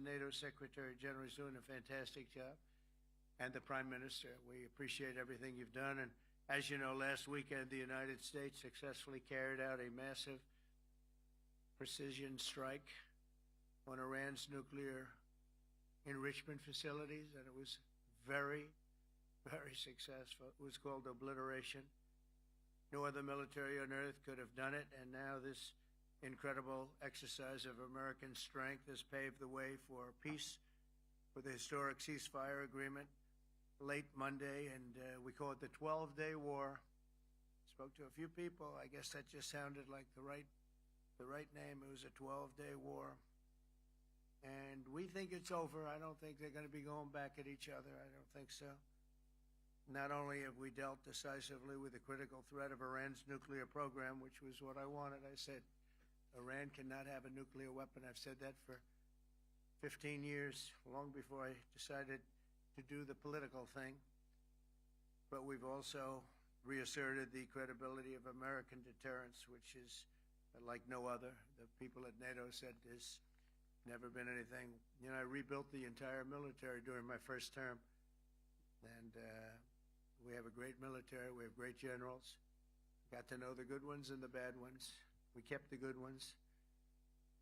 NATO Secretary General is doing a fantastic job, and the Prime Minister. We appreciate everything you've done. And as you know, last weekend, the United States successfully carried out a massive precision strike on Iran's nuclear enrichment facilities, and it was very, very successful. It was called obliteration. No other military on earth could have done it, and now this incredible exercise of American strength has paved the way for peace, for the historic ceasefire agreement late Monday, and we call it the 12-day war. Spoke to a few people. I guess that just sounded like the right name. It was a 12-day war. And we think it's over. I don't think they're going to be going back at each other. I don't think so. Not only have we dealt decisively with the critical threat of Iran's nuclear program, which was what I wanted. I said, Iran cannot have a nuclear weapon. I've said that for 15 years, long before I decided to do the political thing. But we've also reasserted the credibility of American deterrence, which is like no other. The people at NATO said there's never been anything. You know, I rebuilt the entire military during my first term. And we have a great military. We have great generals. Got to know the good ones and the bad ones. We kept the good ones.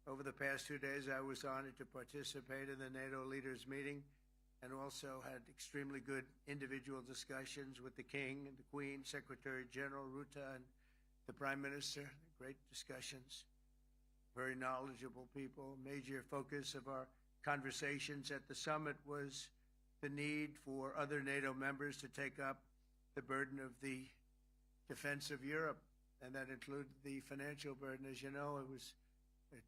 Over the past 2 days, I was honored to participate in the NATO leaders meeting and also had extremely good individual discussions with the King and the Queen, Secretary General Ruta, and the Prime Minister. Great discussions. Very knowledgeable people. Major focus of our conversations at the summit was the need for other NATO members to take up the burden of the defense of Europe, and that included the financial burden. As you know, it was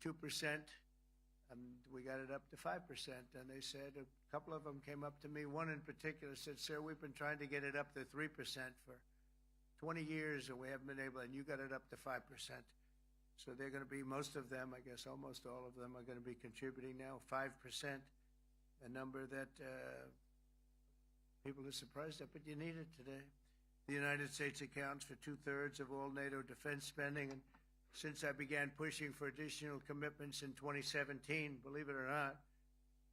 2%, and we got it up to 5%. And they said, a couple of them came up to me. One in particular said, "Sir, we've been trying to get it up to 3% for 20 years, and we haven't been able, and you got it up to 5%. So they're going to be, most of them, I guess almost all of them, are going to be contributing now 5%, a number that people are surprised at, but you need it today. The United States accounts for 2/3 of all NATO defense spending, and since I began pushing for additional commitments in 2017, believe it or not,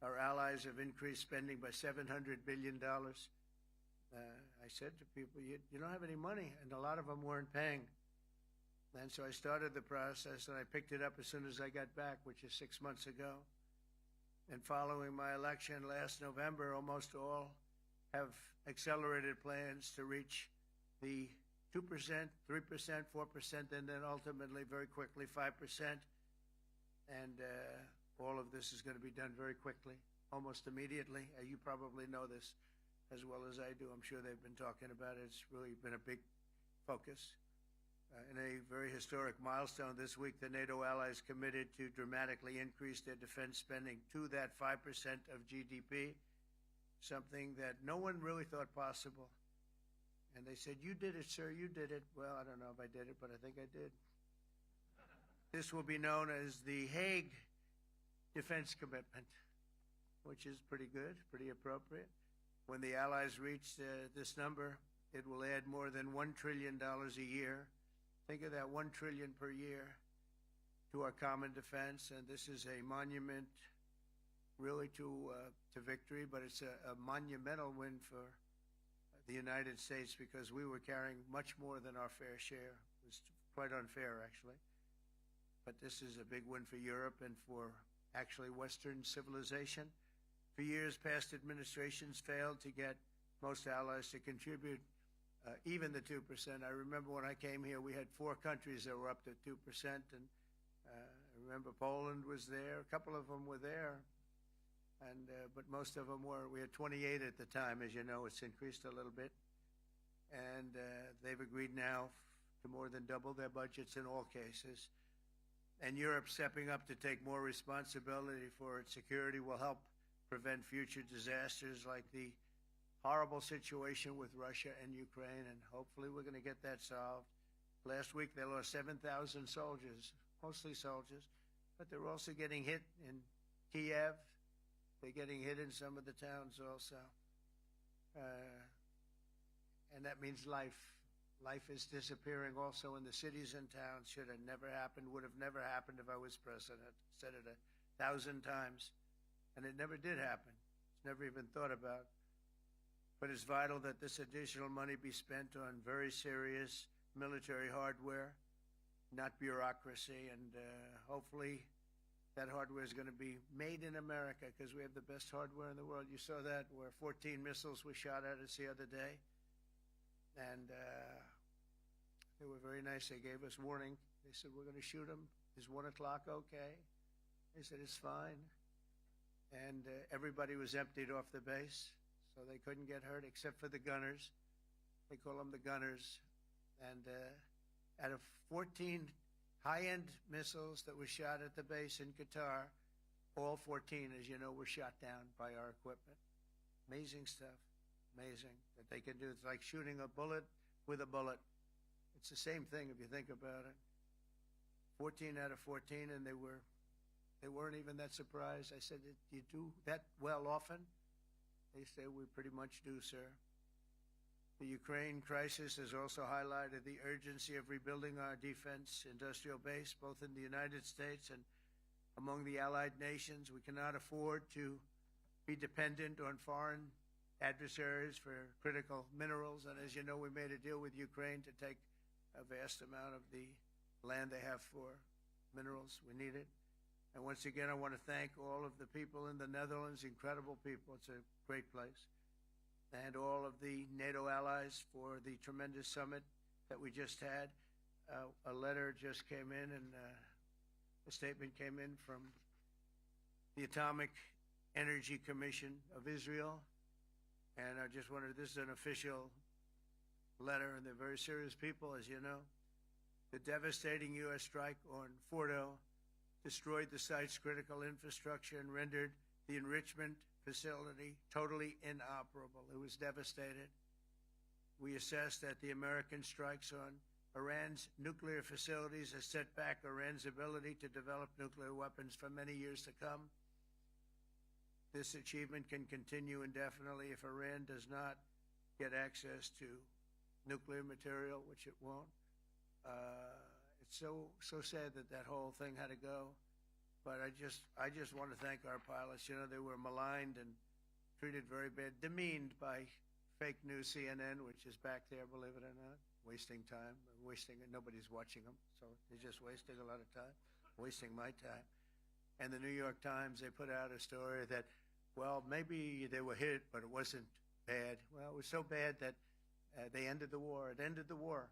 our allies have increased spending by $700 billion. I said to people, you don't have any money, and a lot of them weren't paying. And so I started the process, and I picked it up as soon as I got back, which is 6 months ago. And following my election last November, almost all have accelerated plans to reach the 2%, 3%, 4%, and then ultimately, very quickly, 5%. And all of this is going to be done very quickly, almost immediately. You probably know this as well as I do. I'm sure they've been talking about it. It's really been a big focus. In a very historic milestone this week, the NATO allies committed to dramatically increase their defense spending to that 5% of GDP, something that no one really thought possible. And they said, "You did it, sir, you did it." Well, I don't know if I did it, but I think I did. This will be known as the Hague Defense Commitment, which is pretty good, pretty appropriate. When the allies reach this number, it will add more than $1 trillion a year. Think of that, $1 trillion per year to our common defense, and this is a monument really to victory, but it's a monumental win for the United States because we were carrying much more than our fair share. It was quite unfair, actually. But this is a big win for Europe and for actually Western civilization. For years, past administrations failed to get most allies to contribute even the 2%. I remember when I came here, we had 4 countries that were up to 2%, and I remember Poland was there. A couple of them were there, and but most of them were. We had 28 at the time. As you know, it's increased a little bit, and they've agreed now to more than double their budgets in all cases. And Europe stepping up to take more responsibility for its security will help prevent future disasters like the horrible situation with Russia and Ukraine, and hopefully we're going to get that solved. Last week they lost 7,000 soldiers, mostly soldiers, but they're also getting hit in Kiev. They're getting hit in some of the towns also. And that means life. Life is disappearing also in the cities and towns. Should have never happened, would have never happened if I was president. Said it 1,000 times. And it never did happen. It's never even thought about. But it's vital that this additional money be spent on very serious military hardware, not bureaucracy, and hopefully that hardware is going to be made in America because we have the best hardware in the world. You saw that where 14 missiles were shot at us the other day, and they were very nice. They gave us warning. They said, we're going to shoot them. Is 1 o'clock okay? They said, it's fine. And everybody was emptied off the base, so they couldn't get hurt except for the gunners. They call them the gunners. And out of 14 high-end missiles that were shot at the base in Qatar, all 14, as you know, were shot down by our equipment. Amazing stuff. Amazing that they can do. It's like shooting a bullet with a bullet. It's the same thing if you think about it. 14 out of 14, and they weren't even that surprised. I said, do you do that well often? They say, we pretty much do, sir. The Ukraine crisis has also highlighted the urgency of rebuilding our defense industrial base, both in the United States and among the allied nations. We cannot afford to be dependent on foreign adversaries for critical minerals. And as you know, we made a deal with Ukraine to take a vast amount of the land they have for minerals. We need it. And once again, I want to thank all of the people in the Netherlands, incredible people. It's a great place. And all of the NATO allies for the tremendous summit that we just had. A letter just came in, and a statement came in from the Atomic Energy Commission of Israel. And I just wanted, this is an official letter, and they're very serious people, as you know. The devastating U.S. strike on Fordo destroyed the site's critical infrastructure and rendered the enrichment facility totally inoperable. It was devastated. We assess that the American strikes on Iran's nuclear facilities has set back Iran's ability to develop nuclear weapons for many years to come. This achievement can continue indefinitely if Iran does not get access to nuclear material, which it won't. It's so sad that that whole thing had to go. But I just want to thank our pilots. You know, they were maligned and treated very bad, demeaned by fake news CNN, which is back there, believe it or not, wasting time, nobody's watching them, so they're just wasting a lot of time, wasting my time. And the New York Times, they put out a story that, well, maybe they were hit, but it wasn't bad. Well, it was so bad that they ended the war. It ended the war.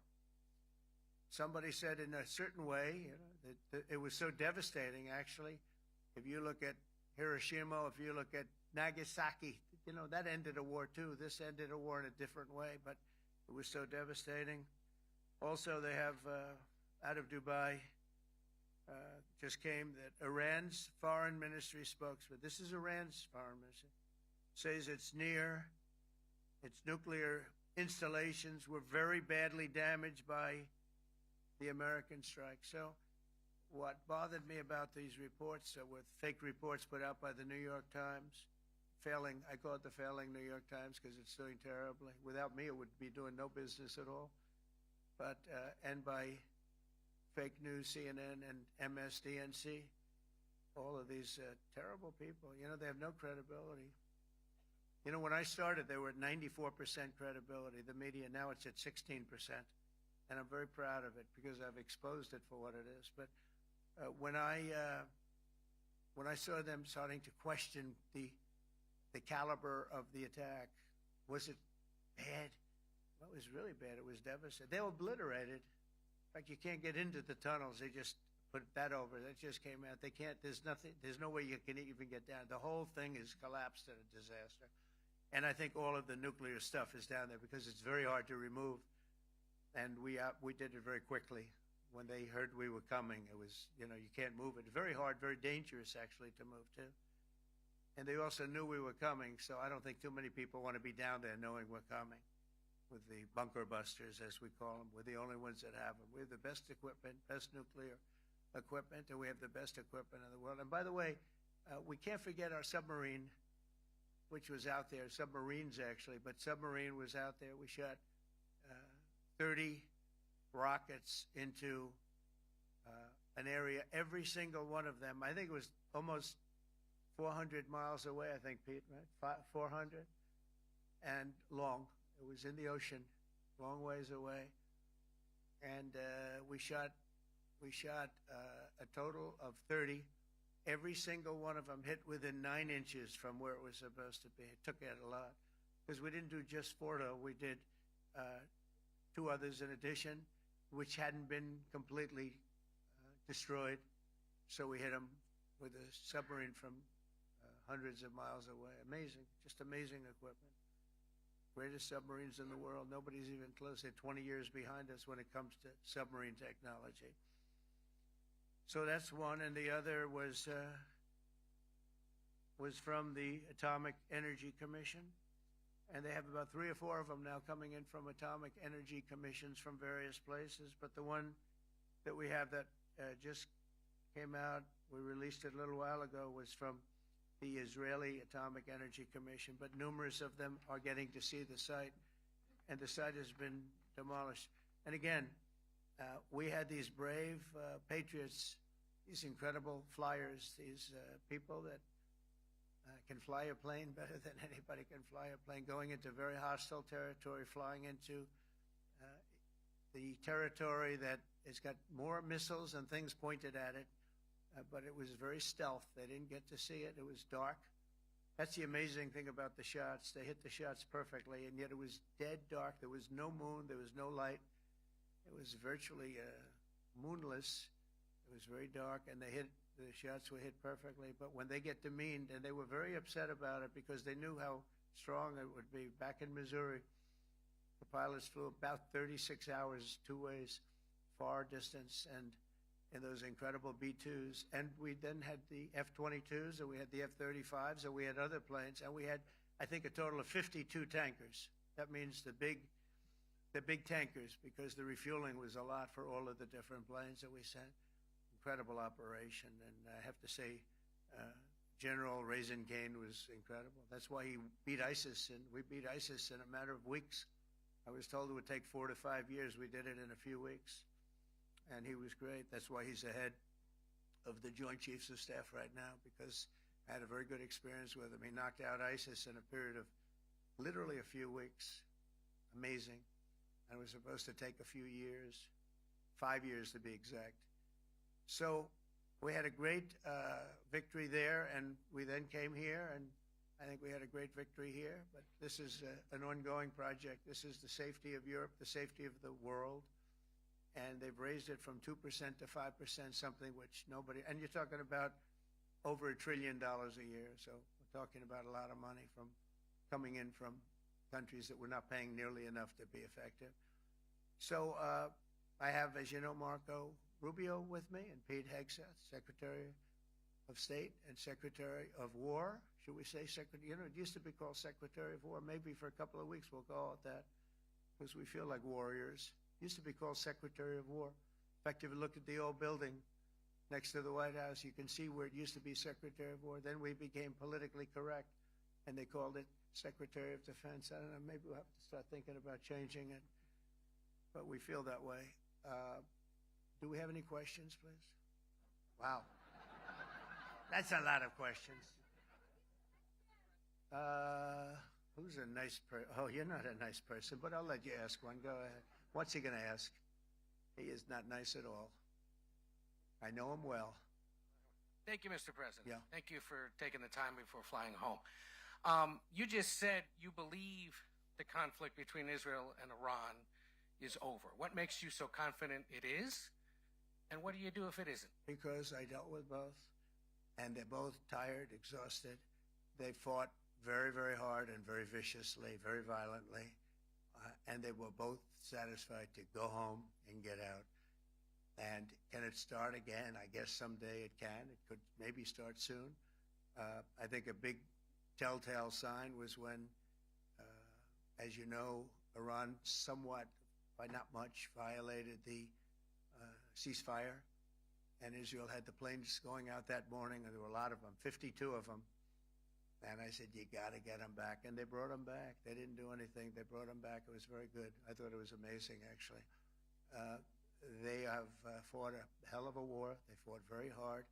Somebody said in a certain way, you know, that it was so devastating, actually. If you look at Hiroshima, if you look at Nagasaki, you know, that ended a war too. This ended a war in a different way, but it was so devastating. Also, they have, out of Dubai, just came that Iran's foreign ministry spokesman, this is Iran's foreign ministry, says its nuclear installations were very badly damaged by the American strike. So what bothered me about these reports were fake reports put out by the New York Times, failing, I call it the failing New York Times because it's doing terribly. Without me, it would be doing no business at all. But, and by fake news, CNN and MSDNC, all of these terrible people, you know, they have no credibility. You know, when I started, they were at 94% credibility, the media. Now it's at 16%. And I'm very proud of it because I've exposed it for what it is. But when I saw them starting to question the caliber of the attack, was it bad? Well, it was really bad. It was devastating. They were obliterated. In fact, you can't get into the tunnels. They just put that over. That just came out. They can't. There's nothing. There's no way you can even get down. The whole thing is collapsed at a disaster. And I think all of the nuclear stuff is down there because it's very hard to remove. And we did it very quickly. When they heard we were coming, it was, you know, you can't move it. Very hard, very dangerous, actually, to move to. And they also knew we were coming, so I don't think too many people want to be down there knowing we're coming. With the bunker busters, as we call them, we're the only ones that have them. We have the best equipment, best nuclear equipment, and we have the best equipment in the world. And by the way, we can't forget our submarine, which was out there, submarines actually, but submarine was out there. We shot 30 rockets into an area, every single one of them. I think it was almost 400 miles away, I think, Pete, right? 400, and long. It was in the ocean, long ways away, and we shot a total of 30. Every single one of them hit within 9 inches from where it was supposed to be. It took out a lot because we didn't do just Fordo. We did 2 others in addition, which hadn't been completely destroyed. So we hit them with a submarine from hundreds of miles away. Amazing, just amazing equipment. Greatest submarines in the world. Nobody's even close. They're 20 years behind us when it comes to submarine technology. So that's one, and the other was from the Atomic Energy Commission, and they have about 3 or 4 of them now coming in from atomic energy commissions from various places. But the one that we have that just came out, we released it a little while ago, was from the Israeli Atomic Energy Commission, but numerous of them are getting to see the site, and the site has been demolished. And again, we had these brave patriots, these incredible flyers, these people that can fly a plane better than anybody can fly a plane, going into very hostile territory, flying into the territory that has got more missiles and things pointed at it, but it was very stealth. They didn't get to see it. It was dark. That's the amazing thing about the shots. They hit the shots perfectly, and yet it was dead dark. There was no moon. There was no light. It was virtually moonless. It was very dark, and the shots were hit perfectly. But when they get demeaned, and they were very upset about it because they knew how strong it would be. Back in Missouri, the pilots flew about 36 hours, 2 ways, far distance, and in those incredible B-2s. And we then had the F-22s, and we had the F-35s, and we had other planes, and we had, I think, a total of 52 tankers. That means the big tankers, because the refueling was a lot for all of the different planes that we sent. Incredible operation, and I have to say, General Raisin Kane was incredible. That's why he beat ISIS, and we beat ISIS in a matter of weeks. I was told it would take 4 to 5 years. We did it in a few weeks, and he was great. That's why he's the head of the Joint Chiefs of Staff right now, because I had a very good experience with him. He knocked out ISIS in a period of literally a few weeks. Amazing. And it was supposed to take a few years, 5 years to be exact. So we had a great victory there, and we then came here, and I think we had a great victory here. But this is an ongoing project. This is the safety of Europe, the safety of the world, and they've raised it from 2% to 5%, something which nobody, and you're talking about over $1 trillion a year. So we're talking about a lot of money from coming in from countries that were not paying nearly enough to be effective. So I have, as you know, Marco Rubio with me, and Pete Hegseth, Secretary of State and Secretary of War. Should we say Secretary? You know, it used to be called Secretary of War. Maybe for a couple of weeks we'll call it that, because we feel like warriors. It used to be called Secretary of War. In fact, if you look at the old building next to the White House, you can see where it used to be Secretary of War. Then we became politically correct, and they called it Secretary of Defense. I don't know, maybe we'll have to start thinking about changing it, but we feel that way. Do we have any questions, please? Wow. That's a lot of questions. Who's a nice person? Oh, you're not a nice person, but I'll let you ask one. Go ahead. What's he going to ask? He is not nice at all. I know him well. Thank you, Mr. President. Yeah. Thank you for taking the time before flying home. You just said you believe the conflict between Israel and Iran is over. What makes you so confident it is? And what do you do if it isn't? Because I dealt with both, and they're both tired, exhausted. They fought very, very hard and very viciously, very violently, and they were both satisfied to go home and get out. And can it start again? I guess someday it can. It could maybe start soon. I think a big telltale sign was when, as you know, Iran somewhat, by not much, violated the ceasefire, and Israel had the planes going out that morning, and there were a lot of them, 52 of them. And I said, you got to get them back. And they brought them back. They didn't do anything. They brought them back. It was very good. I thought it was amazing, actually. They have fought a hell of a war. They fought very hard.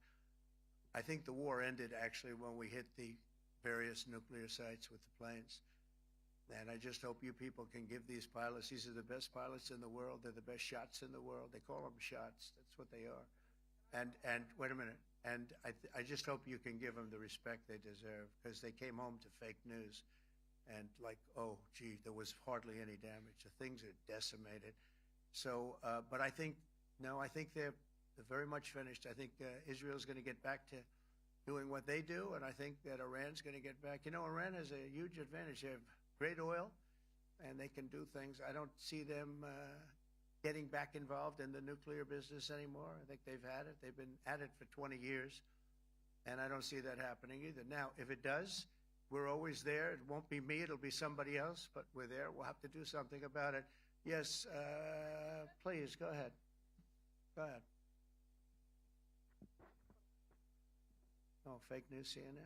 I think the war ended actually when we hit the various nuclear sites with the planes. And I just hope you people can give these pilots, these are the best pilots in the world, they're the best shots in the world. They call them shots, that's what they are. And wait a minute, and I just hope you can give them the respect they deserve, because they came home to fake news. And like, oh, gee, there was hardly any damage. The things are decimated. So, but I think, no, I think they're very much finished. I think Israel's going to get back to doing what they do, and I think that Iran's going to get back. You know, Iran has a huge advantage. They have great oil, and they can do things. I don't see them getting back involved in the nuclear business anymore. I think they've had it. They've been at it for 20 years, and I don't see that happening either. Now, if it does, we're always there. It won't be me. It'll be somebody else, but we're there. We'll have to do something about it. Yes, please, go ahead. Go ahead. Oh, fake news, CNN?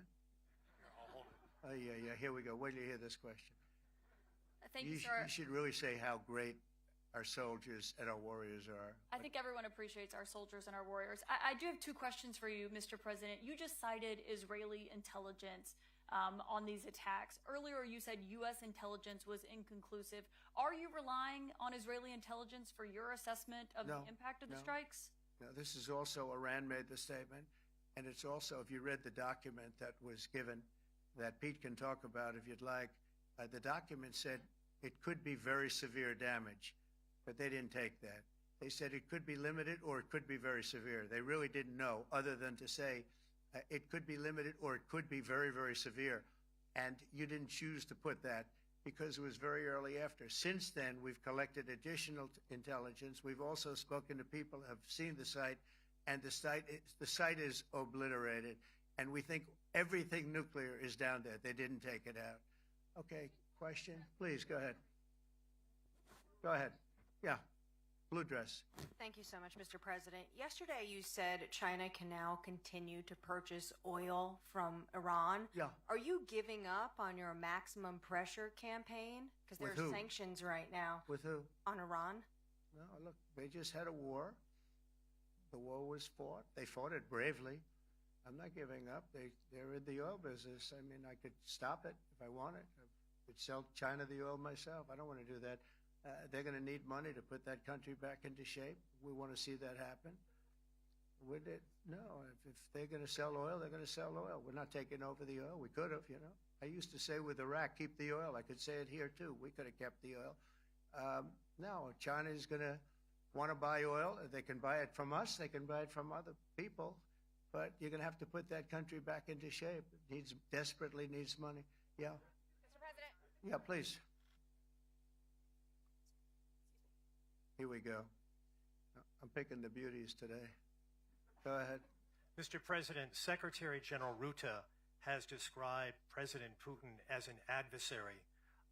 I'll hold it. Oh, yeah, here we go. Wait till you hear this question. Thank you, sir. You should really say how great our soldiers and our warriors are. I think everyone appreciates our soldiers and our warriors. I do have two questions for you, Mr. President. You just cited Israeli intelligence on these attacks. Earlier, you said U.S. intelligence was inconclusive. Are you relying on Israeli intelligence for your assessment of the impact of the strikes? No, this is also, Iran made the statement, and it's also, if you read the document that was given, that Pete can talk about if you'd like, the document said it could be very severe damage, but they didn't take that. They said it could be limited or it could be very severe. They really didn't know, other than to say it could be limited or it could be very, very severe. And you didn't choose to put that because it was very early after. Since then, we've collected additional intelligence. We've also spoken to people who have seen the site, and the site is obliterated. And we think everything nuclear is down there. They didn't take it out. Okay, question? Please, go ahead. Go ahead. Yeah. Blue dress. Thank you so much, Mr. President. Yesterday you said China can now continue to purchase oil from Iran. Yeah. Are you giving up on your maximum pressure campaign? Because there are sanctions right now. With who? On Iran. No, look, they just had a war. The war was fought. They fought it bravely. I'm not giving up. They're in the oil business. I mean, I could stop it if I wanted. I could sell China the oil myself. I don't want to do that. They're going to need money to put that country back into shape. We want to see that happen. Would it? No. If they're going to sell oil, they're going to sell oil. We're not taking over the oil. We could have, you know. I used to say with Iraq, keep the oil. I could say it here, too. We could have kept the oil. No, China is going to want to buy oil. They can buy it from us. They can buy it from other people. But you're going to have to put that country back into shape. It desperately needs money. Yeah. Mr. President. Yeah, please. Here we go. I'm picking the beauties today. Go ahead. Mr. President, Secretary General Ruta has described President Putin as an adversary,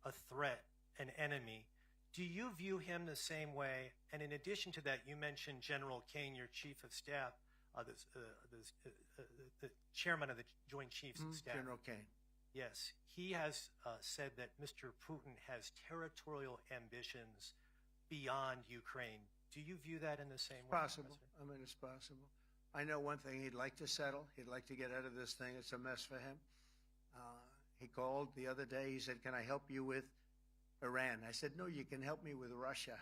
a threat, an enemy. Do you view him the same way? And in addition to that, you mentioned General Kane, your chief of staff, the chairman of the Joint Chiefs of Staff. General Kane. Yes. He has said that Mr. Putin has territorial ambitions beyond Ukraine. Do you view that in the same way? Possible. I mean, it's possible. I know one thing. He'd like to settle. He'd like to get out of this thing. It's a mess for him. He called the other day. He said, can I help you with Iran? I said, no, you can help me with Russia.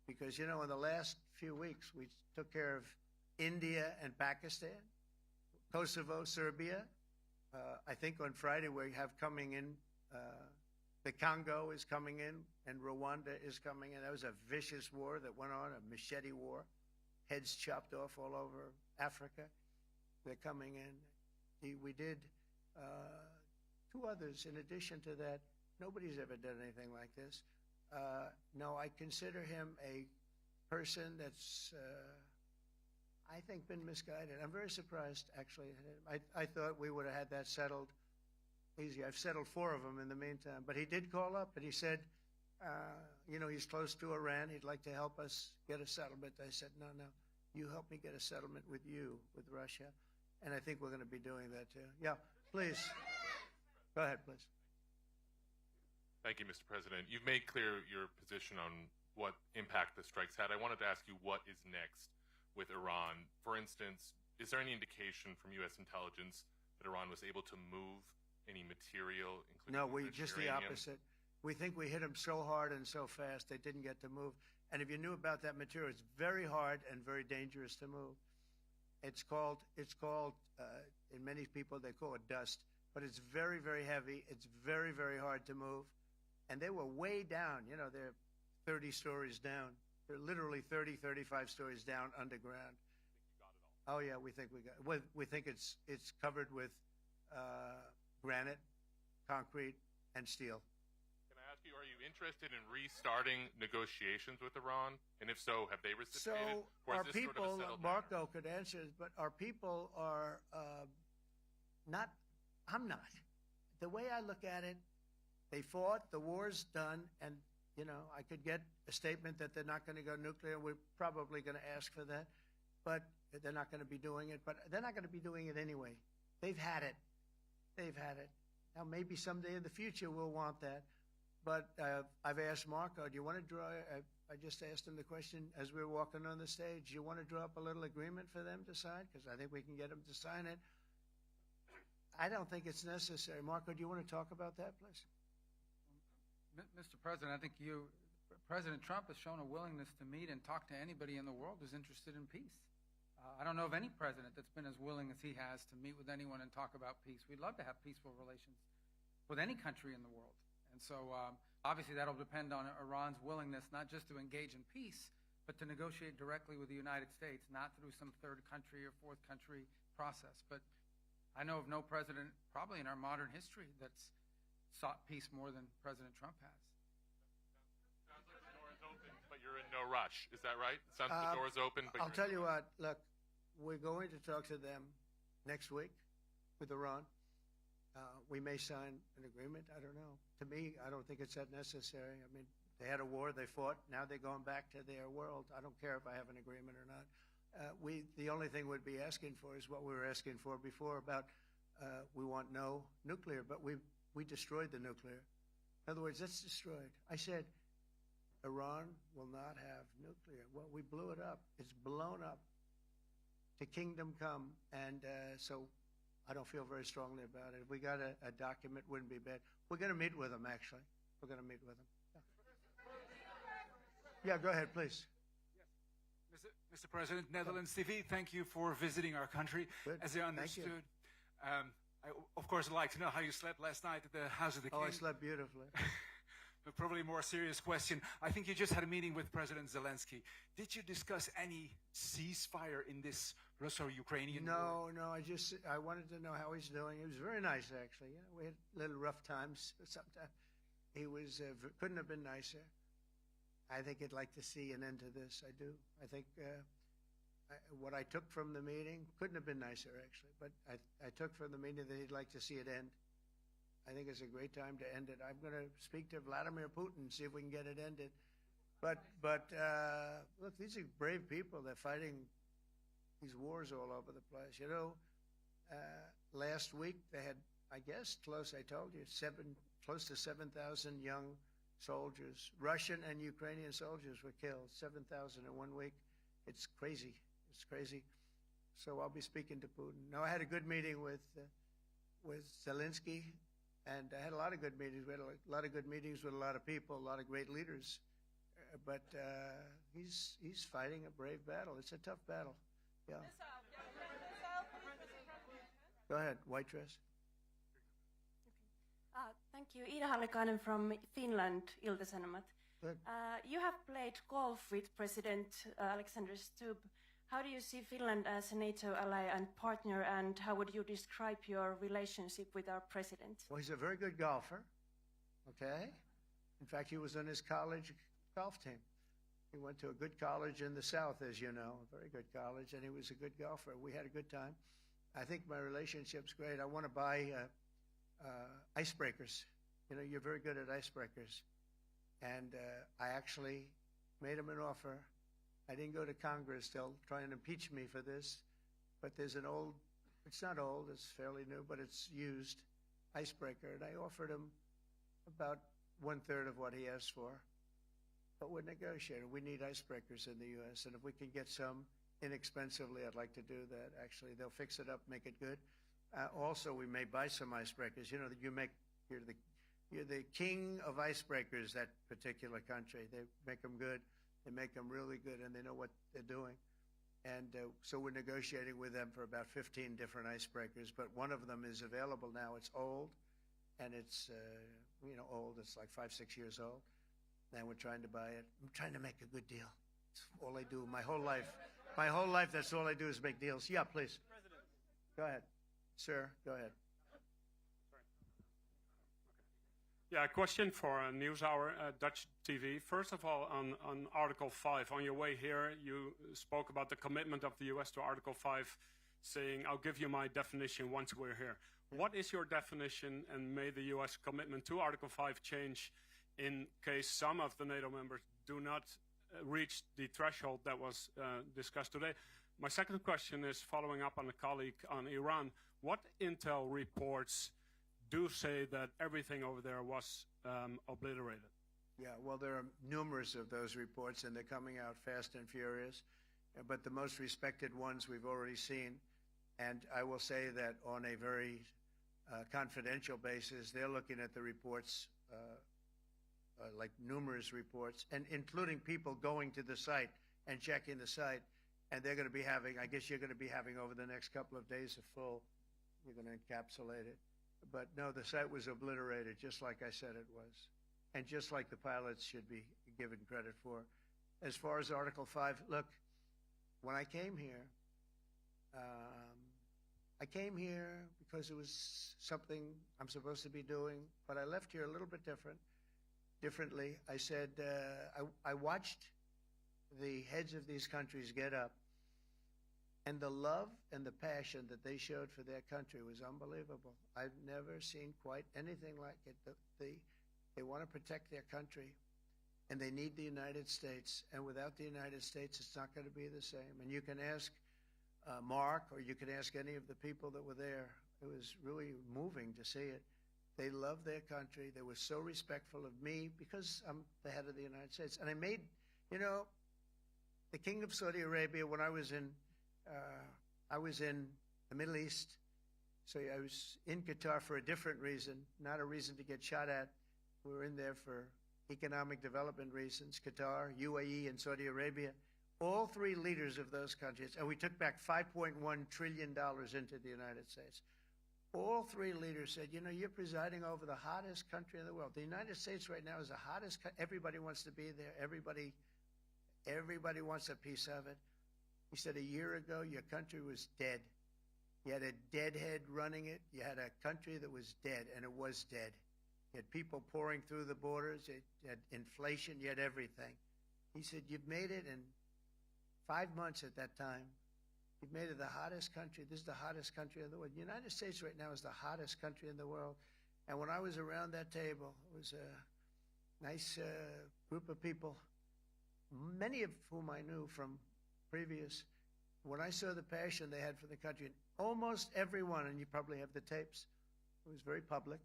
Because, you know, in the last few weeks, we took care of India and Pakistan, Kosovo, Serbia. I think on Friday we have coming in the Congo is coming in, and Rwanda is coming in. That was a vicious war that went on, a machete war, heads chopped off all over Africa. They're coming in. We did two others in addition to that. Nobody's ever done anything like this. No, I consider him a person that's, I think, been misguided. I'm very surprised, actually. I thought we would have had that settled easy. I've settled 4 of them in the meantime. But he did call up, and he said, you know, he's close to Iran. He'd like to help us get a settlement. I said, no, you help me get a settlement with you, with Russia. And I think we're going to be doing that, too. Yeah, please. Go ahead, please. Thank you, Mr. President. You've made clear your position on what impact the strikes had. I wanted to ask you what is next with Iran. For instance, is there any indication from U.S. intelligence that Iran was able to move any material, including No, we enriched just the uranium? opposite. We think we hit them so hard and so fast they didn't get to move. And if you knew about that material, it's very hard and very dangerous to move. It's called in many people they call it dust, but it's very, very heavy. It's very, very hard to move. And they were way down. You know, they're 30 stories down. They're literally 30, 35 stories down underground. Oh yeah, we think we think it's covered with granite, concrete, and steel. Can I ask you, are you interested in restarting negotiations with Iran? And if so, have they reciprocated? So or is our this people, sort of a settled Marco matter? could answer this, but our people are not. I'm not. The way I look at it, they fought. The war's done, and you know, I could get a statement that they're not going to go nuclear. We're probably going to ask for that, but they're not going to be doing it. But they're not going to be doing it anyway. They've had it. They've had it. Now, maybe someday in the future we'll want that. But I've asked Marco, do you want to draw, I just asked him the question as we were walking on the stage, do you want to draw up a little agreement for them to sign? Because I think we can get them to sign it. I don't think it's necessary. Marco, do you want to talk about that, please? Mr. President, I think President Trump has shown a willingness to meet and talk to anybody in the world who's interested in peace. I don't know of any president that's been as willing as he has to meet with anyone and talk about peace. We'd love to have peaceful relations with any country in the world. And so obviously that'll depend on Iran's willingness not just to engage in peace, but to negotiate directly with the United States, not through some third country or fourth country process. But I know of no president, probably in our modern history, that's sought peace more than President Trump has. Sounds like the door is open, but you're in no rush. Is that right? It sounds like the door is open, but I'll tell you what, look, we're going to talk to them next week with Iran. We may sign an agreement. I don't know. To me, I don't think it's that necessary. I mean, they had a war, they fought. Now they're going back to their world. I don't care if I have an agreement or not. The only thing we'd be asking for is what we were asking for before about we want no nuclear, but we destroyed the nuclear. In other words, it's destroyed. I said Iran will not have nuclear. Well, we blew it up. It's blown up to kingdom come, and so I don't feel very strongly about it. If we got a document, wouldn't be bad. We're going to meet with them, actually. We're going to meet with them. Yeah, go ahead, please. Mr. President, Netherlands TV, thank you for visiting our country. Good. As I understood, I, of course, would like to know how you slept last night at the House of the King. Oh, I slept beautifully. But probably a more serious question. I think you just had a meeting with President Zelensky. Did you discuss any ceasefire in this Russo-Ukrainian war? No. I wanted to know how he's doing. He was very nice, actually. You know, we had little rough times sometimes. He was couldn't have been nicer. I think he'd like to see an end to this. I do. I think what I took from the meeting couldn't have been nicer, actually. But I took from the meeting that he'd like to see it end. I think it's a great time to end it. I'm going to speak to Vladimir Putin, see if we can get it ended. But look, these are brave people. They're fighting these wars all over the place. You know, last week they had, I guess, I told you, close to 7,000 young soldiers, Russian and Ukrainian soldiers were killed, 7,000 in 1 week. It's crazy. It's crazy. So I'll be speaking to Putin. No, I had a good meeting with Zelensky, and I had a lot of good meetings. We had a lot of good meetings with a lot of people, a lot of great leaders. But he's fighting a brave battle. It's a tough battle. Yeah. Go ahead, white dress. Thank you. Ida Hallikainen from Finland, Ilta-Sanomat. Good. You have played golf with President Alexander Stubb. How do you see Finland as a NATO ally and partner, and how would you describe your relationship with our president? Well, he's a very good golfer, okay? In fact, he was on his college golf team. He went to a good college in the South, as you know, a very good college, and he was a good golfer. We had a good time. I think my relationship's great. I want to buy icebreakers. You know, you're very good at icebreakers. And I actually made him an offer. I didn't go to Congress. They'll try and impeach me for this. But there's an old, it's not old, it's fairly new, but it's used icebreaker. And I offered him about 1/3 of what he asked for. But we're negotiating. We need icebreakers in the U.S. And if we can get some inexpensively. I'd like to do that, actually. They'll fix it up, make it good. Also, we may buy some icebreakers. You know, you're the king of icebreakers, that particular country. They make them good. They make them really good, and they know what they're doing. And so we're negotiating with them for about 15 different icebreakers, but one of them is available now. It's old, and it's, old. It's like 5-6 years old, and we're trying to buy it. I'm trying to make a good deal. It's all I do my whole life. My whole life, that's all I do is make deals. Yeah, please. Go ahead. Sir, go ahead. Yeah, a question for NewsHour, Dutch TV. First of all, on Article 5, on your way here, you spoke about the commitment of the U.S. to Article 5, saying, I'll give you my definition once we're here. What is your definition, and may the U.S. commitment to Article 5 change in case some of the NATO members do not reach the threshold that was discussed today? My second question is following up on a colleague on Iran. What intel reports do say that everything over there was obliterated? Yeah, well, there are numerous of those reports, and they're coming out fast and furious. But the most respected ones we've already seen. And I will say that on a very confidential basis, they're looking at the reports, like numerous reports, and including people going to the site and checking the site. And they're going to be having, I guess you're going to be having over the next couple of days you're going to encapsulate it. But no, the site was obliterated, just like I said it was. And just like the pilots should be given credit for. As far as Article 5, look, when I came here because it was something I'm supposed to be doing, but I left here a little bit differently. I said, I watched the heads of these countries get up, and the love and the passion that they showed for their country was unbelievable. I've never seen quite anything like it. They want to protect their country, and they need the United States. And without the United States, it's not going to be the same. And you can ask Mark, or you can ask any of the people that were there. It was really moving to see it. They love their country. They were so respectful of me because I'm the head of the United States. And I made, the King of Saudi Arabia, when I was in the Middle East, so I was in Qatar for a different reason, not a reason to get shot at. We were in there for economic development reasons, Qatar, UAE, and Saudi Arabia. All three leaders of those countries, and we took back $5.1 trillion into the United States. All three leaders said, you're presiding over the hottest country in the world. The United States right now is the hottest country. Everybody wants to be there. Everybody wants a piece of it. He said, a year ago, your country was dead. You had a deadhead running it. You had a country that was dead, and it was dead. You had people pouring through the borders. You had inflation. You had everything. He said, you've made it in 5 months at that time. You've made it the hottest country. This is the hottest country in the world. The United States right now is the hottest country in the world. And when I was around that table, it was a nice group of people, many of whom I knew from previous. When I saw the passion they had for the country, and almost everyone, and you probably have the tapes, it was very public,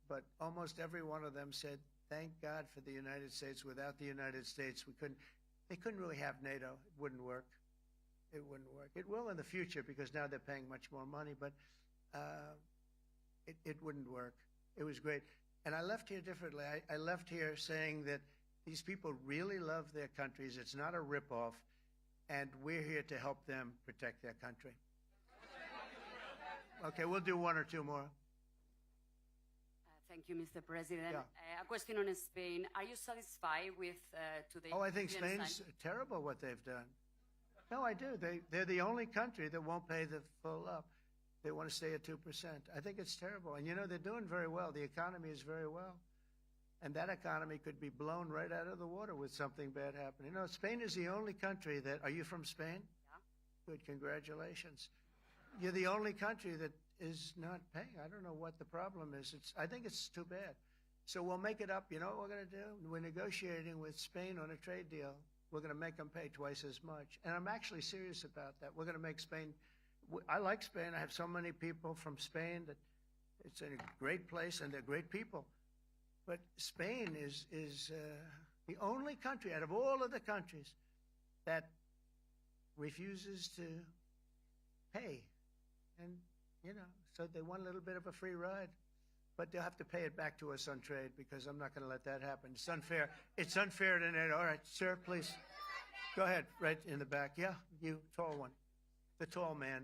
but almost every one of them said, thank God for the United States. Without the United States, they couldn't really have NATO. It wouldn't work. It wouldn't work. It will in the future because now they're paying much more money, but it wouldn't work. It was great. And I left here differently. I left here saying that these people really love their countries. It's not a ripoff, and we're here to help them protect their country. Okay, we'll do one or two more. Thank you, Mr. President. Yeah. A question on Spain. Are you satisfied with today's... Oh, I think Spain's terrible what they've done. No, I do. They're the only country that won't pay the full up. They want to stay at 2%. I think it's terrible. And they're doing very well. The economy is very well. And that economy could be blown right out of the water with something bad happening. Spain is the only country that... Are you from Spain? Yeah. Good, congratulations. You're the only country that is not paying. I don't know what the problem is. I think it's too bad. So we'll make it up. You know what we're going to do? We're negotiating with Spain on a trade deal. We're going to make them pay twice as much. And I'm actually serious about that. We're going to make Spain... I like Spain. I have so many people from Spain that it's a great place, and they're great people. But Spain is the only country out of all of the countries that refuses to pay. And, so they want a little bit of a free ride. But they'll have to pay it back to us on trade because I'm not going to let that happen. It's unfair. It's unfair to NATO. All right, sir, please. Go ahead, right in the back. Yeah, you, tall one. The tall man.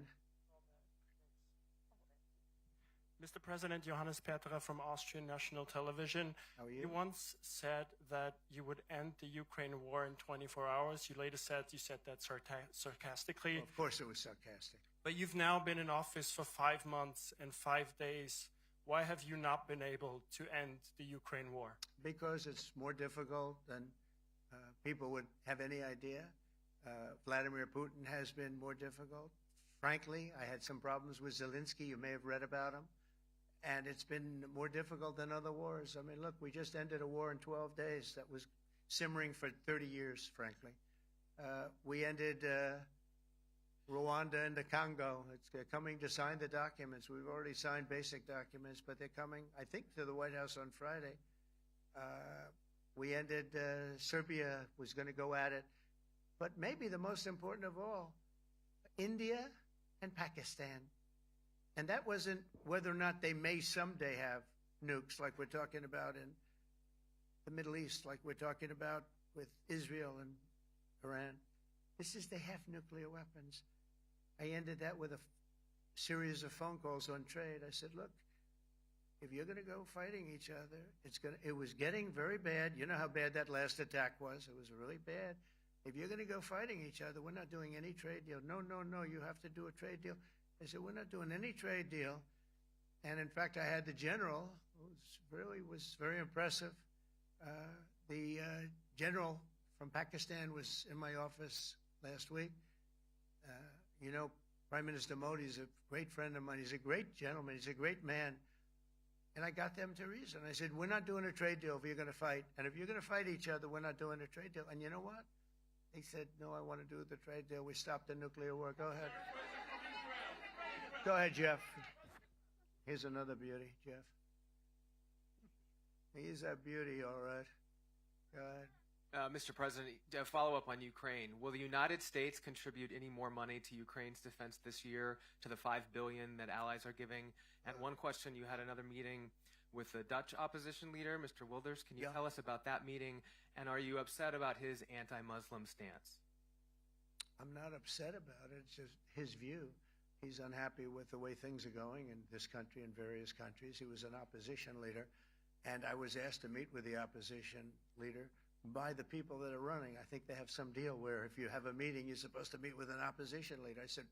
Mr. President, Johannes Petra from Austrian National Television. How are you? You once said that you would end the Ukraine war in 24 hours. You later said that sarcastically. Well, of course it was sarcastic. But you've now been in office for 5 months and 5 days. Why have you not been able to end the Ukraine war? Because it's more difficult than people would have any idea. Vladimir Putin has been more difficult. Frankly, I had some problems with Zelensky. You may have read about him. And it's been more difficult than other wars. I mean, look, we just ended a war in 12 days that was simmering for 30 years, frankly. We ended Rwanda and the Congo. It's coming to sign the documents. We've already signed basic documents, but they're coming, I think, to the White House on Friday. We ended Serbia was going to go at it. But maybe the most important of all, India and Pakistan. And that wasn't whether or not they may someday have nukes like we're talking about in the Middle East, like we're talking about with Israel and Iran. This is they have nuclear weapons. I ended that with a series of phone calls on trade. I said, look, if you're going to go fighting each other, it was getting very bad. You know how bad that last attack was. It was really bad. If you're going to go fighting each other, we're not doing any trade deal. No, you have to do a trade deal. I said, we're not doing any trade deal. And in fact, I had the general, who was very impressive. The general from Pakistan was in my office last week. Prime Minister Modi is a great friend of mine. He's a great gentleman. He's a great man. And I got them to reason. I said, we're not doing a trade deal if you're going to fight. And if you're going to fight each other, we're not doing a trade deal. And you know what? He said, no, I want to do the trade deal. We stopped the nuclear war. Go ahead. Go ahead, Jeff. Here's another beauty, Jeff. He's a beauty, all right. Go ahead. Mr. President, to follow up on Ukraine, will the United States contribute any more money to Ukraine's defense this year to the $5 billion that allies are giving? And one question, you had another meeting with the Dutch opposition leader, Mr. Wilders. Can you tell us about that meeting? And are you upset about his anti-Muslim stance? I'm not upset about it. It's just his view. He's unhappy with the way things are going in this country and various countries. He was an opposition leader, and I was asked to meet with the opposition leader by the people that are running. I think they have some deal where if you have a meeting, you're supposed to meet with an opposition leader. I said,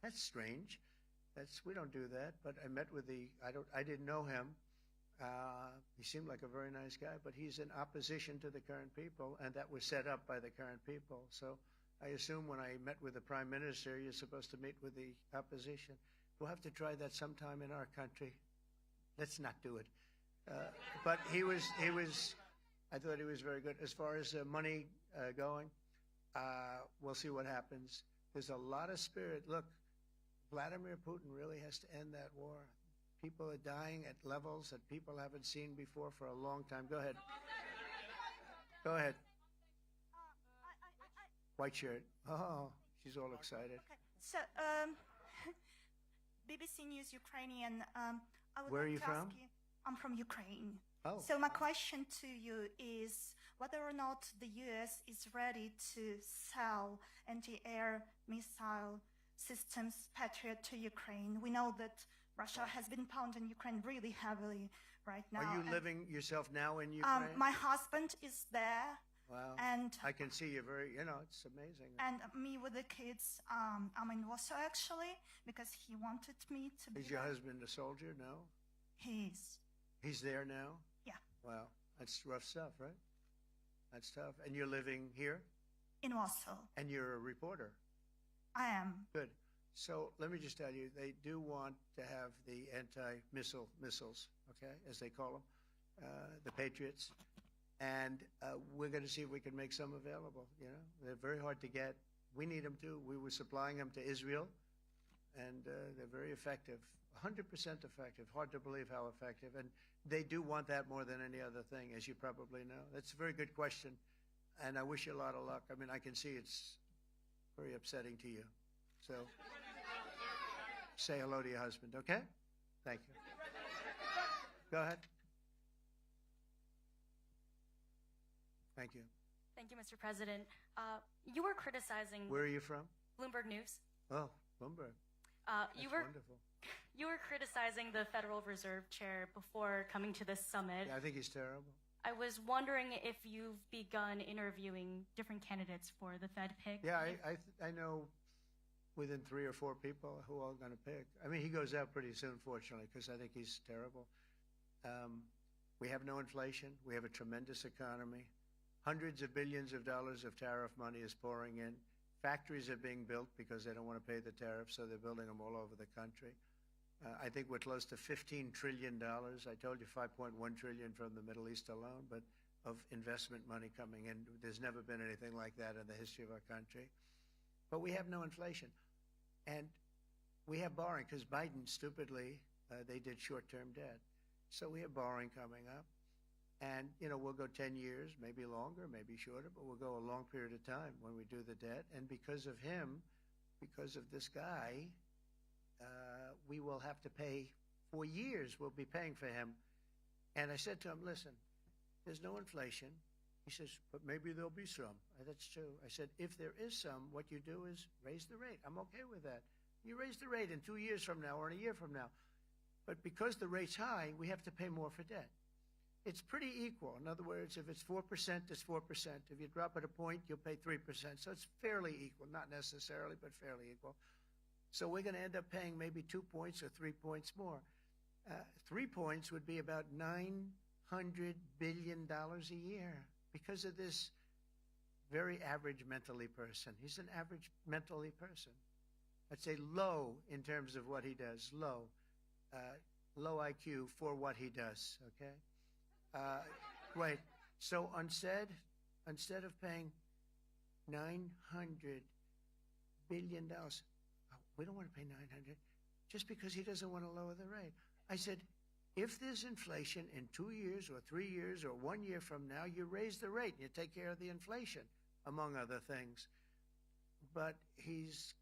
that's strange. We don't do that. But I met with I didn't know him. He seemed like a very nice guy, but he's in opposition to the current people, and that was set up by the current people. So I assume when I met with the Prime Minister, you're supposed to meet with the opposition. We'll have to try that sometime in our country. Let's not do it. But I thought he was very good. As far as money going, we'll see what happens. There's a lot of spirit. Look, Vladimir Putin really has to end that war. People are dying at levels that people haven't seen before for a long time. Go ahead. Go ahead. White shirt. Oh, she's all excited. Okay. So, BBC News Ukrainian. I would Where like are you to from? ask you, I'm from Ukraine. Oh. So my question to you is whether or not the U.S. is ready to sell anti-air missile systems Patriot to Ukraine. We know that Russia has been pounding Ukraine really heavily right now. Are you living yourself now in Ukraine? My husband is there. Wow. And I can see you it's amazing. And me with the kids, I'm in Warsaw actually because he wanted me to be. Is your husband a soldier? No? He is. He's there now? Yeah. Wow. That's rough stuff, right? That's tough. And you're living here? In Warsaw. And you're a reporter? I am. Good. So let me just tell you, they do want to have the missiles, okay, as they call them, the Patriots. And we're going to see if we can make some available. They're very hard to get. We need them too. We were supplying them to Israel, and they're very effective, 100% effective. Hard to believe how effective. And they do want that more than any other thing, as you probably know. That's a very good question, and I wish you a lot of luck. I mean, I can see it's very upsetting to you. So say hello to your husband, okay? Thank you. Go ahead. Thank you. Thank you, Mr. President. You were criticizing Where are you from? Bloomberg News. Oh, Bloomberg. You That's were wonderful. you were criticizing the Federal Reserve Chair before coming to this summit. Yeah, I think he's terrible. I was wondering if you've begun interviewing different candidates for the Fed pick. Yeah, I know within 3 or 4 people who are going to pick. I mean, he goes out pretty soon, fortunately, because I think he's terrible. We have no inflation. We have a tremendous economy. Hundreds of billions of dollars of tariff money is pouring in. Factories are being built because they don't want to pay the tariffs, so they're building them all over the country. I think we're close to $15 trillion. I told you $5.1 trillion from the Middle East alone, but of investment money coming in. There's never been anything like that in the history of our country. But we have no inflation. And we have borrowing because Biden, stupidly, they did short-term debt. So we have borrowing coming up. And, you know, we'll go 10 years, maybe longer, maybe shorter, but we'll go a long period of time when we do the debt. And because of him, because of this guy, we will have to pay for years. We'll be paying for him. And I said to him, listen, there's no inflation. He says, but maybe there'll be some. That's true. I said, if there is some, what you do is raise the rate. I'm okay with that. You raise the rate in 2 years from now or in a year from now. But because the rate's high, we have to pay more for debt. It's pretty equal. In other words, if it's 4%, it's 4%. If you drop it a point, you'll pay 3%. So it's fairly equal, not necessarily, but fairly equal. So we're going to end up paying maybe 2 points or 3 points more. 3 points would be about $900 billion a year because of this very average mentally person. He's an average mentally person. I'd say low in terms of what he does, low. Low IQ for what he does, okay? Wait, so instead of paying $900 billion, we don't want to pay 900 just because he doesn't want to lower the rate. I said, if there's inflation in 2 years or 3 years or 1 year from now, you raise the rate and you take care of the inflation, among other things. But he's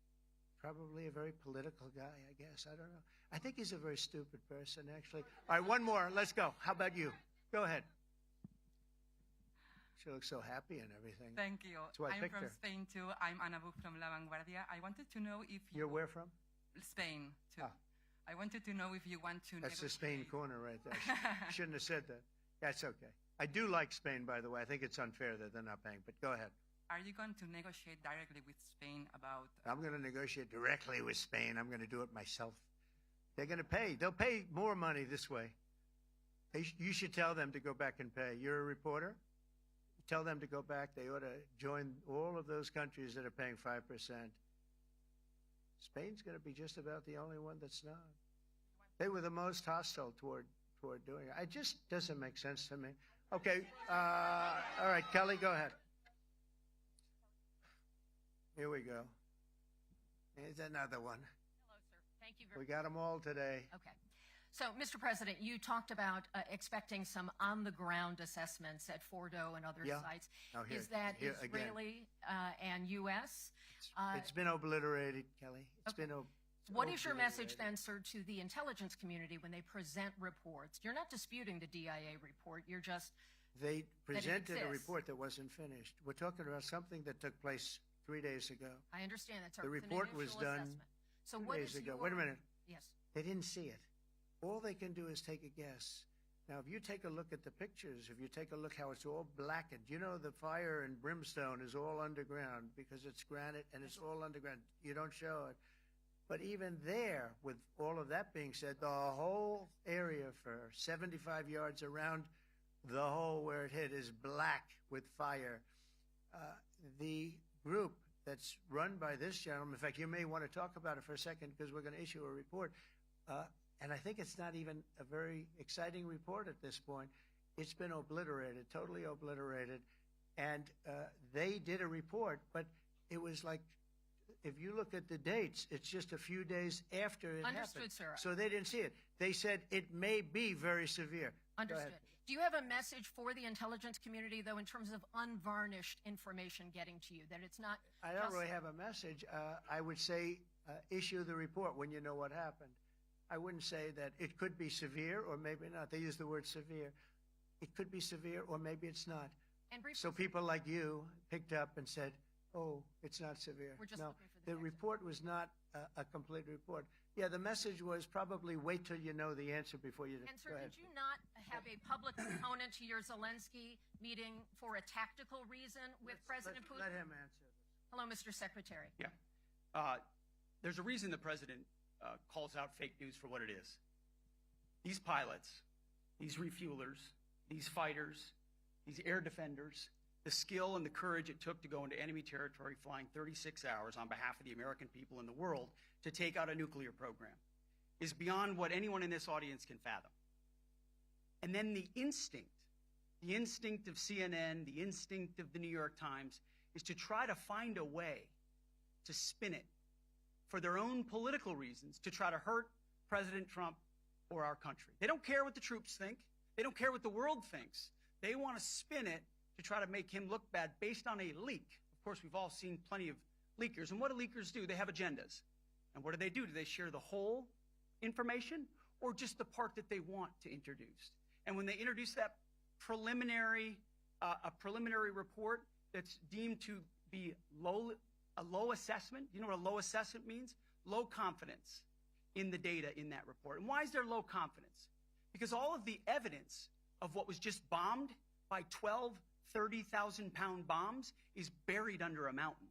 probably a very political guy, I guess. I don't know. I think he's a very stupid person, actually. All right, one more. Let's go. How about you? Go ahead. She looks so happy and everything. Thank you. That's why I I'm picked from her. Spain too. I'm Ana Bu from La Vanguardia. I wanted to know if You're where from? Spain too. Ah. I wanted to know if you want to That's the Spain negotiate. corner right there. Shouldn't have said that. That's okay. I do like Spain, by the way. I think it's unfair that they're not paying, but go ahead. Are you going to negotiate directly with Spain about? I'm going to negotiate directly with Spain. I'm going to do it myself. They're going to pay. They'll pay more money this way. You should tell them to go back and pay. You're a reporter? Tell them to go back. They ought to join all of those countries that are paying 5%. Spain's going to be just about the only one that's not. They were the most hostile toward doing it. It just doesn't make sense to me. Okay. All right, Kelly, go ahead. Here we go. Here's another one. Hello, sir. Thank you very We got them all today. Okay. So, Mr. President, you talked about expecting some on-the-ground assessments at Fordo and other Yeah. sites. Now here- Is that here again. Israeli and U.S.? It's been obliterated, Kelly. It's been What is your message obliterated. then, sir, to the intelligence community when they present reports? You're not disputing the DIA report. You're just They presented a exists. report that wasn't finished. We're talking about something that took place 3 days ago. I understand that's The report was done assessment. So 2 what days is ago. your- Wait a minute. Yes. They didn't see it. All they can do is take a guess. Now, if you take a look at the pictures, if you take a look how it's all blackened, you know the fire and brimstone is all underground because it's granite and it's all underground. You don't show it. But even there, with all of that being said, the whole area for 75 yards around the hole where it hit is black with fire. The group that's run by this gentleman, in fact, you may want to talk about it for a second because we're going to issue a report. And I think it's not even a very exciting report at this point. It's been obliterated, totally obliterated. And they did a report, but it was like, if you look at the dates, it's just a few days after it Understood, happened. sir. So they didn't see it. They said it may be very severe. Understood. Do you have a message for the intelligence community, though, in terms of unvarnished information getting to you, that it's not I don't just- really have a message. I would say issue the report when you know what happened. I wouldn't say that it could be severe or maybe not. They use the word severe. It could be severe or maybe it's not. And briefly, So people like you picked up and said, oh, it's not severe. We're just No, looking for the the report was not a complete report. Yeah, the message was probably wait till you know the answer before you And sir, go ahead. did you not have a public component to your Zelensky meeting for a tactical reason with President Putin? Let him answer. Hello, Mr. Secretary. Yeah. There's a reason the president calls out fake news for what it is. These pilots, these refuelers, these fighters, these air defenders, the skill and the courage it took to go into enemy territory flying 36 hours on behalf of the American people and the world to take out a nuclear program is beyond what anyone in this audience can fathom. And then the instinct of CNN, the instinct of the New York Times is to try to find a way to spin it for their own political reasons to try to hurt President Trump or our country. They don't care what the troops think. They don't care what the world thinks. They want to spin it to try to make him look bad based on a leak. Of course, we've all seen plenty of leakers. And what do leakers do? They have agendas. And what do? Do they share the whole information or just the part that they want to introduce? And when they introduce that preliminary report that's deemed to be a low assessment, you know what a low assessment means? Low confidence in the data in that report. And why is there low confidence? Because all of the evidence of what was just bombed by 12 30,000-pound bombs is buried under a mountain,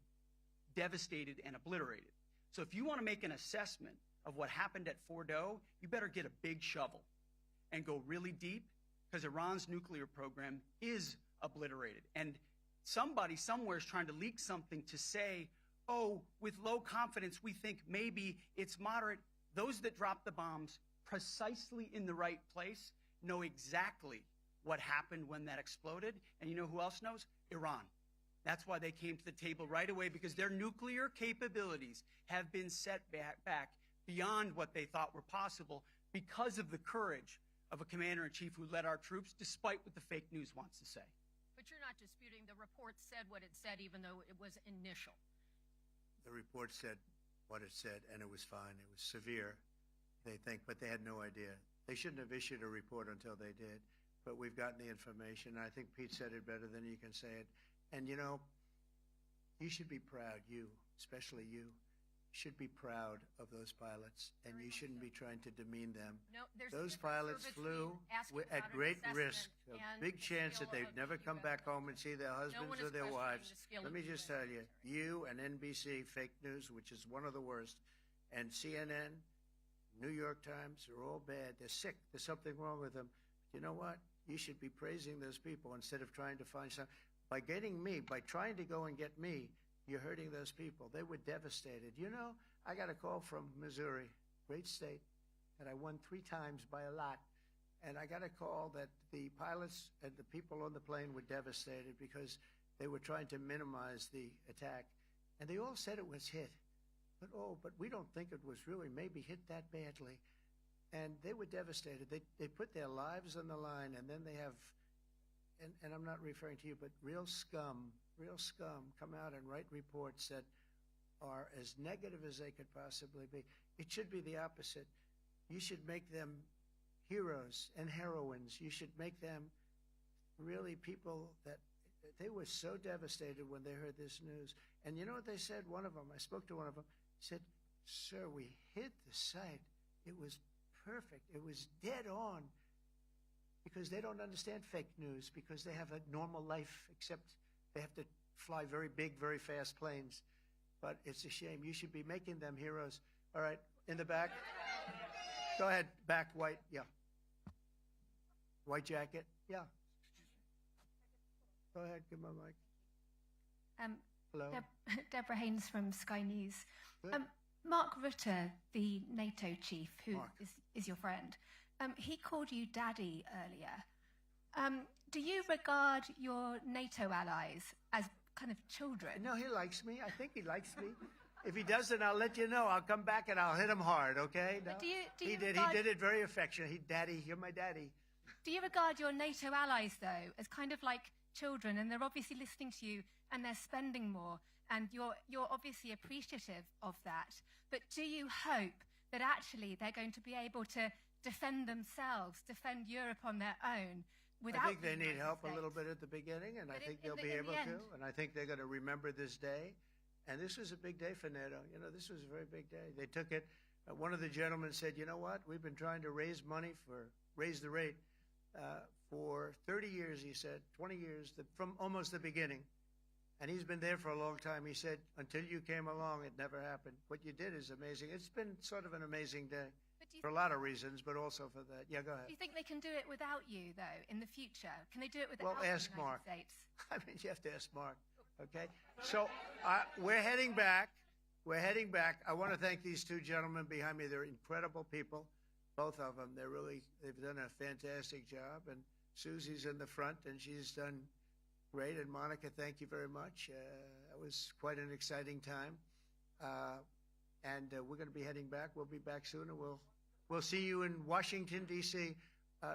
devastated and obliterated. So if you want to make an assessment of what happened at Fordo, you better get a big shovel and go really deep, because Iran's nuclear program is obliterated. And somebody somewhere is trying to leak something to say, oh, with low confidence, we think maybe it's moderate. Those that dropped the bombs precisely in the right place know exactly what happened when that exploded. And you know who else knows? Iran. That's why they came to the table right away, because their nuclear capabilities have been set back beyond what they thought were possible because of the courage of a commander-in-chief who led our troops, despite what the fake news wants to say. But you're not disputing the report said what it said, even though it was initial. The report said what it said, and it was fine. It was severe, they think, but they had no idea. They shouldn't have issued a report until they did, but we've gotten the information. I think Pete said it better than you can say it. And, you know, you should be proud, you, especially you, should be proud of those pilots, and you shouldn't be trying to demean them. No, there's those pilots flew at great risk, a big chance that they'd never come back home and see their husbands or their wives. Let me just tell you, you and NBC, fake news, which is one of the worst, and CNN, New York Times, are all bad. They're sick. There's something wrong with them. You know what? You should be praising those people instead of trying to find some. By getting me, by trying to go and get me, you're hurting those people. They were devastated. You know, I got a call from Missouri, great state, that I won 3 times by a lot. And I got a call that the pilots and the people on the plane were devastated because they were trying to minimize the attack. And they all said it was hit. But we don't think it was really maybe hit that badly. And they were devastated. They put their lives on the line, and then they have, and I'm not referring to you, but real scum come out and write reports that are as negative as they could possibly be. It should be the opposite. You should make them heroes and heroines. You should make them really people that they were so devastated when they heard this news. And you know what they said? One of them, I spoke to one of them, said, "Sir, we hit the site. It was perfect. It was dead on." Because they don't understand fake news, because they have a normal life, except they have to fly very big, very fast planes. But it's a shame. You should be making them heroes. All right, in the back. Go ahead, back, white, yeah. White jacket, yeah. Go ahead, give my mic. Hello. Deborah Haynes from Sky News. Good. Mark Rutte, the NATO chief, who is your friend, he called you daddy earlier. Do you regard your NATO allies as kind of children? No, he likes me. I think he likes me. If he doesn't, I'll let you know. I'll come back and I'll hit him hard, okay? No? Do you He did it very affectionate. Daddy, you're my daddy. Do you regard your NATO allies, though, as kind of like children, and they're obviously listening to you and they're spending more, and you're obviously appreciative of that, but do you hope that actually they're going to be able to defend themselves, defend Europe on their own without I think they the need United help States? a little bit at the beginning, and I But think in they'll the- be in the able to. end- And I think they're going to remember this day. And this was a big day for NATO. You know, this was a very big day. They took it. One of the gentlemen said, you know what? We've been trying to raise money raise the rate for 30 years, he said, 20 years, from almost the beginning. And he's been there for a long time. He said, until you came along, it never happened. What you did is amazing. It's been sort of an amazing day for a lot of reasons, but also for that. Yeah, go ahead. Do you think they can do it without you, though, in the future? Can they do it without Well, the ask United Mark. States? I mean, you have to ask Mark. Okay? So we're heading back. We're heading back. I want to thank these two gentlemen behind me. They're incredible people, both of them. They've done a fantastic job. And Susie's in the front, and she's done great. And Monica, thank you very much. It was quite an exciting time. And we're going to be heading back. We'll be back soon, and we'll see you in Washington, D.C.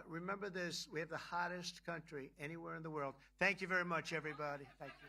Remember this, we have the hottest country anywhere in the world. Thank you very much, everybody. Thank you.